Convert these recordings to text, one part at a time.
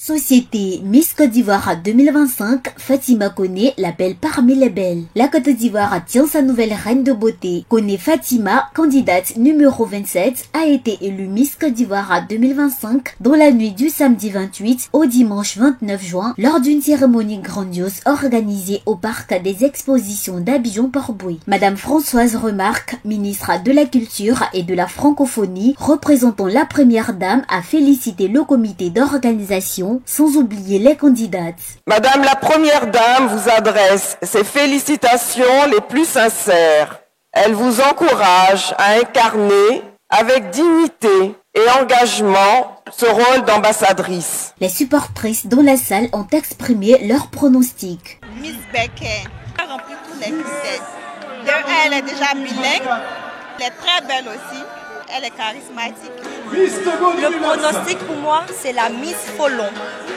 Société Miss Côte d'Ivoire 2025, Fatima Koné l'appelle parmi les belles. La Côte d'Ivoire tient sa nouvelle reine de beauté. Koné Fatima, candidate numéro 27, a été élue Miss Côte d'Ivoire 2025 dans la nuit du samedi 28 au dimanche 29 juin lors d'une cérémonie grandiose organisée au parc des expositions d'Abidjan-Port-Bouët. Madame Françoise Remarque, ministre de la Culture et de la Francophonie, représentant la première dame, a félicité le comité d'organisation sans oublier les candidates. Madame la Première Dame vous adresse ses félicitations les plus sincères. Elle vous encourage à incarner avec dignité et engagement ce rôle d'ambassadrice. Les supportrices dans la salle ont exprimé leurs pronostics. Miss Becker a rempli tous les critères. Elle est déjà bilingue, elle est très belle aussi. Elle est charismatique. Le pronostic pour moi, c'est la Miss Folon.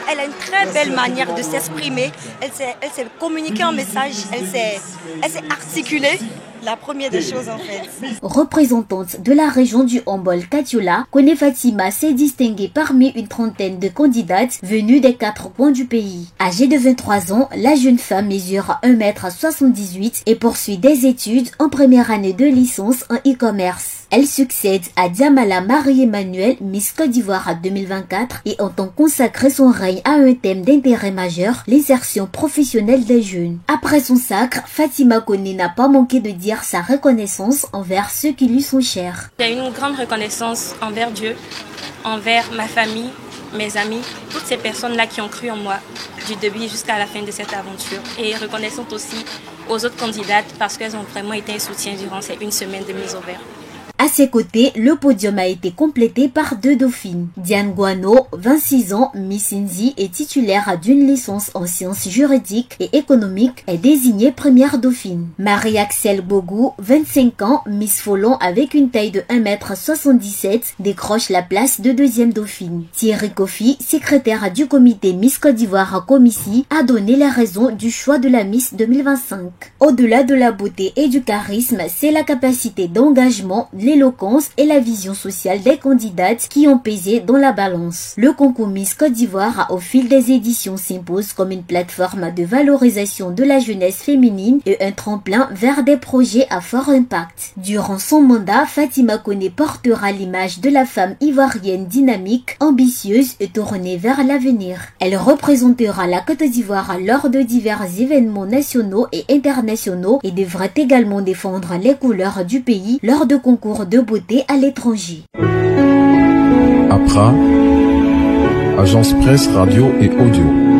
Elle a une très belle manière de s'exprimer. Elle sait communiquer un message. Elle sait articuler. La première des choses en fait. Représentante de la région du Ombol Katiola, Koné Fatima s'est distinguée parmi une trentaine de candidates venues des 4 coins du pays. Âgée de 23 ans, la jeune femme mesure 1,78 m et poursuit des études en première année de licence en e-commerce. Elle succède à Diamala Marie-Emmanuel, Miss Côte d'Ivoire 2024 et entend consacrer son règne à un thème d'intérêt majeur, l'insertion professionnelle des jeunes. Après son sacre, Fatima Koné n'a pas manqué de dire sa reconnaissance envers ceux qui lui sont chers. J'ai une grande reconnaissance envers Dieu, envers ma famille, mes amis, toutes ces personnes-là qui ont cru en moi du début jusqu'à la fin de cette aventure. Et reconnaissante aussi aux autres candidates parce qu'elles ont vraiment été un soutien durant ces une semaine de mise au vert. À ses côtés, le podium a été complété par 2 dauphines. Diane Guano, 26 ans, Miss Inzi est titulaire d'une licence en sciences juridiques et économiques, est désignée première dauphine. Marie-Axel Bogou, 25 ans, Miss Folon avec une taille de 1,77 m, décroche la place de 2e dauphine. Thierry Kofi, secrétaire du comité Miss Côte d'Ivoire Comissi, a donné les raisons du choix de la Miss 2025. Au-delà de la beauté et du charisme, c'est la capacité d'engagement, l'éloquence et la vision sociale des candidates qui ont pesé dans la balance. Le concours Miss Côte d'Ivoire au fil des éditions s'impose comme une plateforme de valorisation de la jeunesse féminine et un tremplin vers des projets à fort impact. Durant son mandat, Fatima Koné portera l'image de la femme ivoirienne dynamique, ambitieuse et tournée vers l'avenir. Elle représentera la Côte d'Ivoire lors de divers événements nationaux et internationaux et devrait également défendre les couleurs du pays lors de concours de beauté à l'étranger. APRA, Agence Presse Radio et Audio.